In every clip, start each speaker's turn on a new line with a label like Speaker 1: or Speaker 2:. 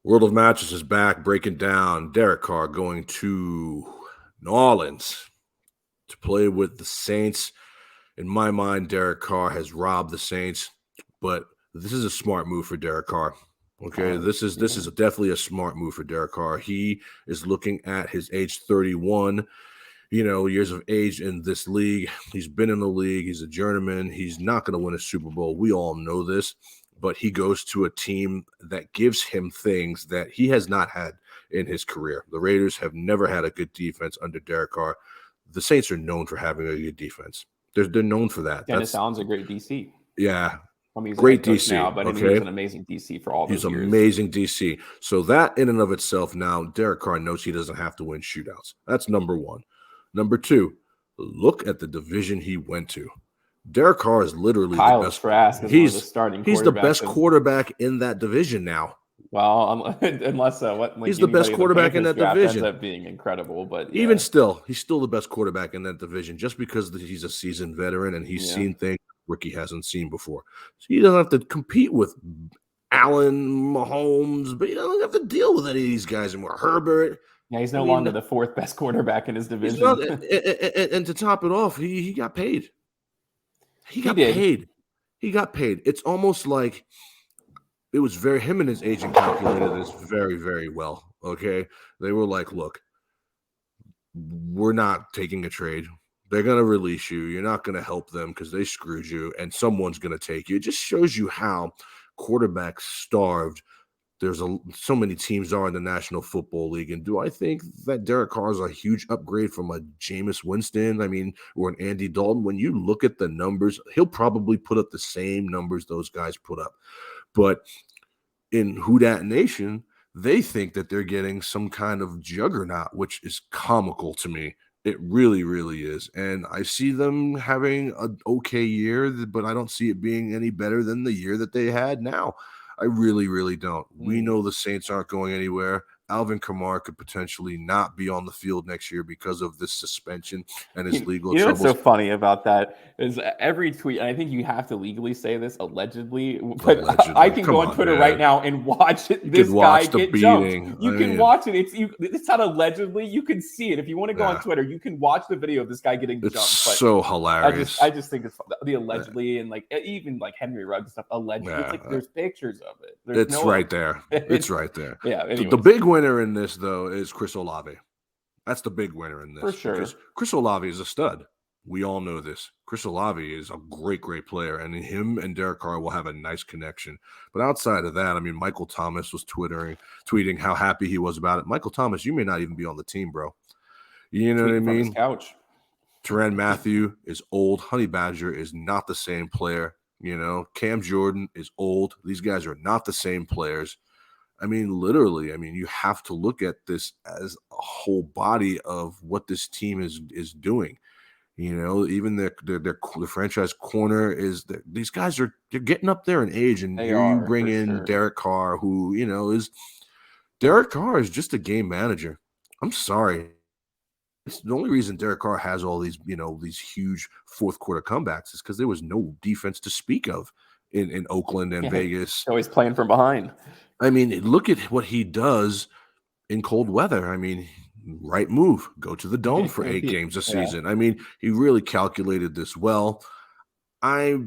Speaker 1: World of Matches is back, breaking down Derek Carr going to New Orleans to play with the Saints. In my mind, Derek Carr has robbed the Saints, but this is a smart move for Derek Carr. Okay, this is definitely a smart move for Derek Carr. He is looking at his age 31, years of age in this league. He's been in the league. He's a journeyman. He's not going to win a Super Bowl. We all know this, but he goes to a team that gives him things that he has not had in his career. The Raiders have never had a good defense under Derek Carr. The Saints are known for having a good defense. They're known for that.
Speaker 2: Dennis Allen's a great DC.
Speaker 1: Yeah.
Speaker 2: I mean, he's
Speaker 1: great
Speaker 2: a
Speaker 1: DC
Speaker 2: now, but
Speaker 1: okay?
Speaker 2: He was an amazing DC for all those years.
Speaker 1: He's amazing DC. So that in and of itself, now Derek Carr knows he doesn't have to win shootouts. That's number one. Number two, look at the division he went to. Derek Carr is literally
Speaker 2: Kyle
Speaker 1: the best.
Speaker 2: Trask is
Speaker 1: he's
Speaker 2: the starting.
Speaker 1: He's the best quarterback in that division now.
Speaker 2: Well, unless
Speaker 1: he's the best quarterback in that division.
Speaker 2: Ends up being incredible, but
Speaker 1: even still, he's still the best quarterback in that division, just because he's a seasoned veteran and he's seen things rookie hasn't seen before. So he doesn't have to compete with Allen, Mahomes, but he doesn't have to deal with any of these guys anymore. Herbert.
Speaker 2: Yeah, he's no longer the fourth best quarterback in his division.
Speaker 1: And to top it off, he got paid. He got paid. It's almost like it was him and his agent calculated this very, very well. Okay. They were like, look, we're not taking a trade. They're going to release you. You're not going to help them because they screwed you, and someone's going to take you. It just shows you how quarterback starved so many teams are in the National Football League. And do I think that Derek Carr is a huge upgrade from a Jameis Winston, or an Andy Dalton? When you look at the numbers, he'll probably put up the same numbers those guys put up. But in Who Dat Nation, they think that they're getting some kind of juggernaut, which is comical to me. It really, really is. And I see them having an okay year, but I don't see it being any better than the year that they had now. I really, really don't. We know the Saints aren't going anywhere. Alvin Kamara could potentially not be on the field next year because of this suspension and his legal troubles.
Speaker 2: What's so funny about that is every tweet, and I think you have to legally say this, allegedly, but I can go on Twitter right now and watch this guy get jumped. You can watch it. It's not allegedly. You can see it. If you want to go on Twitter, you can watch the video of this guy getting jumped.
Speaker 1: It's so hilarious.
Speaker 2: I just think it's the allegedly, and even like Henry Ruggs and stuff, allegedly. It's like there's pictures of it.
Speaker 1: It's right there. It's right there.
Speaker 2: Yeah.
Speaker 1: The big winner in this, though, is Chris Olave. That's the big winner in this.
Speaker 2: For sure.
Speaker 1: Because Chris Olave is a stud. We all know this. Chris Olave is a great, great player, and him and Derek Carr will have a nice connection. But outside of that, I mean, Michael Thomas was tweeting how happy he was about it. Michael Thomas, you may not even be on the team, bro. You know what I mean?
Speaker 2: His couch.
Speaker 1: Tyrann Mathieu is old. Honey Badger is not the same player. Cam Jordan is old. These guys are not the same players. I mean, literally, you have to look at this as a whole body of what this team is doing. Even the franchise corner these guys they're getting up there in age, and you bring in Derek Carr, who Derek Carr is just a game manager. I'm sorry. It's the only reason Derek Carr has all these these huge fourth quarter comebacks is because there was no defense to speak of in Oakland and Vegas.
Speaker 2: Always playing from behind.
Speaker 1: Look at what he does in cold weather. Right move. Go to the Dome for 8 games a season. He really calculated this well. I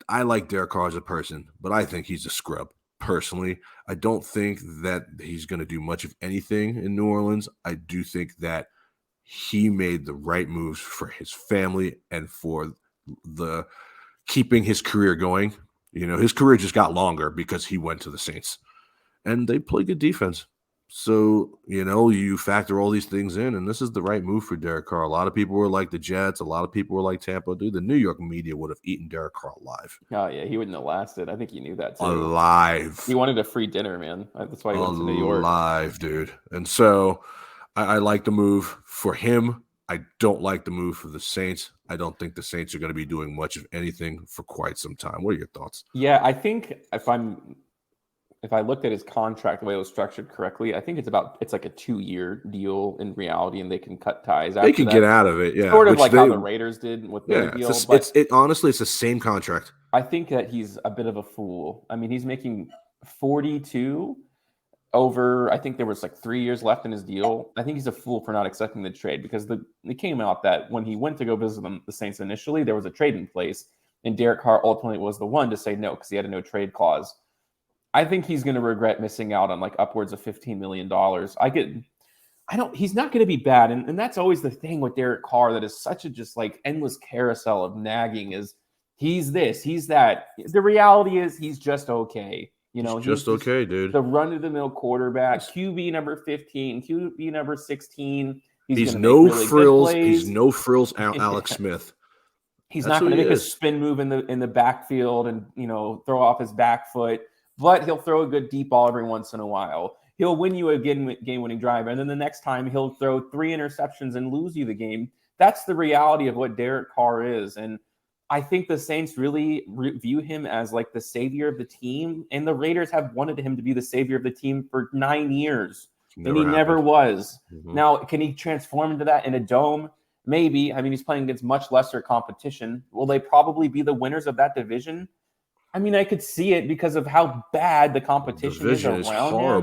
Speaker 1: like Derek Carr as a person, but I think he's a scrub. Personally, I don't think that he's going to do much of anything in New Orleans. I do think that he made the right moves for his family and for the keeping his career going. His career just got longer because he went to the Saints. And they play good defense. So, you factor all these things in, and this is the right move for Derek Carr. A lot of people were like the Jets. A lot of people were like Tampa. Dude, the New York media would have eaten Derek Carr alive.
Speaker 2: Oh, yeah, he wouldn't have lasted. I think you knew that, too.
Speaker 1: Alive.
Speaker 2: He wanted a free dinner, man. That's why he went to New York.
Speaker 1: Alive, dude. And so I like the move for him. I don't like the move for the Saints. I don't think the Saints are going to be doing much of anything for quite some time. What are your thoughts?
Speaker 2: Yeah, I think if I looked at his contract, the way it was structured correctly, I think it's like a 2-year deal in reality, and they can cut ties.
Speaker 1: They can get out of it, yeah.
Speaker 2: Sort of like how the Raiders did with their deal.
Speaker 1: Honestly, it's the same contract.
Speaker 2: I think that he's a bit of a fool. He's making 42 over, I think there was like 3 years left in his deal. I think he's a fool for not accepting the trade because it came out that when he went to go visit the Saints initially, there was a trade in place, and Derek Carr ultimately was the one to say no because he had a no trade clause. I think he's going to regret missing out on like upwards of $15 million. He's not going to be bad. And that's always the thing with Derek Carr that is such a just like endless carousel of nagging is he's this, he's that. The reality is he's just okay.
Speaker 1: He's just okay, dude.
Speaker 2: The run-of-the-mill quarterback, QB number 15, QB number 16.
Speaker 1: He's no frills. He's no frills, Alex Smith.
Speaker 2: He's not going to make a spin move in the backfield and throw off his back foot, but he'll throw a good deep ball every once in a while. He'll win you a game-winning drive, and then the next time he'll throw 3 interceptions and lose you the game. That's the reality of what Derek Carr is, and I think the Saints really view him as like the savior of the team, and the Raiders have wanted him to be the savior of the team for 9 years, and he never was. Mm-hmm. Now, can he transform into that in a dome? Maybe. I mean, he's playing against much lesser competition. Will they probably be the winners of that division? I mean, I could see it because of how bad the competition is around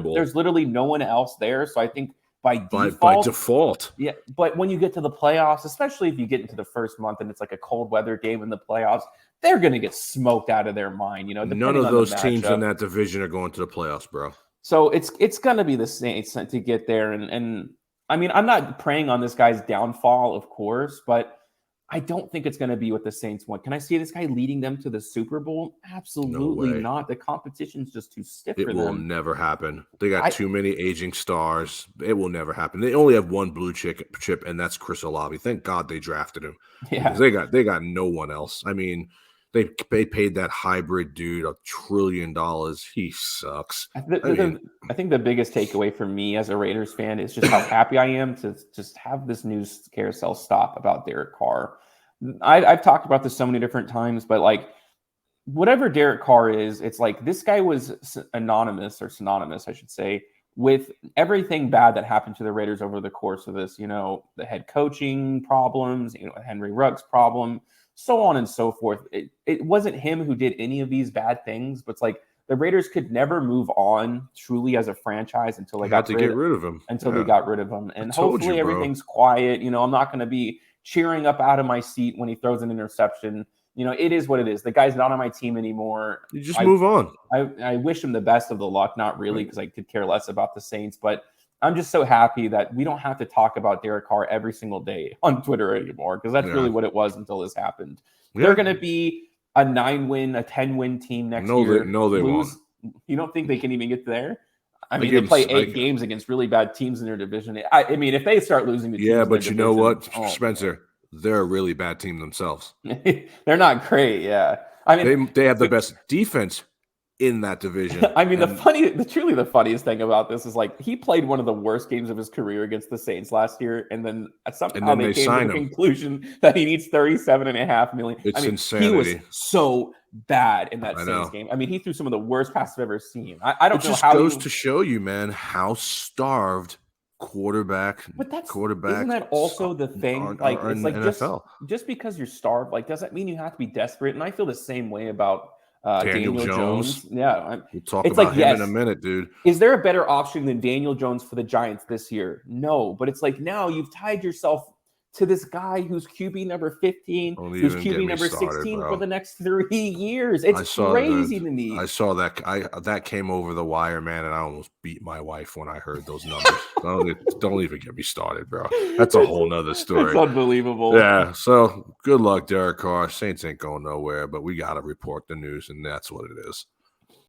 Speaker 2: him. There's literally no one else there, so I think by default. Yeah, but when you get to the playoffs, especially if you get into the first month and it's like a cold weather game in the playoffs, they're going to get smoked out of their mind.
Speaker 1: None of those teams in that division are going to the playoffs, bro.
Speaker 2: So it's going to be the Saints to get there. And I mean, I'm not preying on this guy's downfall, of course, but I don't think it's going to be what the Saints want. Can I see this guy leading them to the Super Bowl? Absolutely not. The competition's just too stiff for them. It will
Speaker 1: never happen. They got too many aging stars. It will never happen. They only have one blue chip, and that's Chris Olave. Thank God they drafted him. Yeah, they got no one else. I mean, they paid that hybrid dude $1 trillion. He sucks.
Speaker 2: I think the biggest takeaway for me as a Raiders fan is just how happy I am to just have this news carousel stop about Derek Carr. I've talked about this so many different times, but like whatever Derek Carr is, it's like this guy was synonymous, I should say, with everything bad that happened to the Raiders over the course of this, the head coaching problems, Henry Ruggs problem, so on and so forth. It wasn't him who did any of these bad things, but it's like the Raiders could never move on truly as a franchise until they got rid of him. They got rid of him. And hopefully everything's quiet. I'm not going to be cheering up out of my seat when he throws an interception. It is what it is. The guy's not on my team anymore.
Speaker 1: You just move on.
Speaker 2: I wish him the best of the luck. Not really, because I could care less about the Saints, but I'm just so happy that we don't have to talk about Derek Carr every single day on Twitter anymore, because that's really what it was until this happened. Yeah. They're going to be a 9-win, a 10-win team next year.
Speaker 1: No, they won't.
Speaker 2: You don't think they can even get there? I mean, they play 8 games against really bad teams in their division. I mean, if they start losing the teams,
Speaker 1: but you know what, Spencer? They're a really bad team themselves.
Speaker 2: They're not great. Yeah, I mean,
Speaker 1: they have the best defense in that division.
Speaker 2: I mean, truly the funniest thing about this is like he played one of the worst games of his career against the Saints last year, and then somehow they came to the conclusion that he needs $37.5 million.
Speaker 1: It's insanity.
Speaker 2: He was so bad in that Saints game. I mean, he threw some of the worst passes I've ever seen. I don't know how.
Speaker 1: It just goes to show you, man, how starved quarterback.
Speaker 2: Isn't that also the thing? Like it's like NFL. Just because you're starved, like doesn't mean you have to be desperate. And I feel the same way about Daniel Jones. Yeah.
Speaker 1: We'll talk about him in a minute, dude.
Speaker 2: Is there a better option than Daniel Jones for the Giants this year? No, but it's like now you've tied yourself to this guy who's QB number 15, who's QB number 16 for the next 3 years. It's crazy to me.
Speaker 1: I saw that. That came over the wire, man, and I almost beat my wife when I heard those numbers. Don't even get me started, bro. That's a whole nother story.
Speaker 2: It's unbelievable.
Speaker 1: Yeah, so good luck, Derek Carr. Saints ain't going nowhere, but we got to report the news, and that's what it is.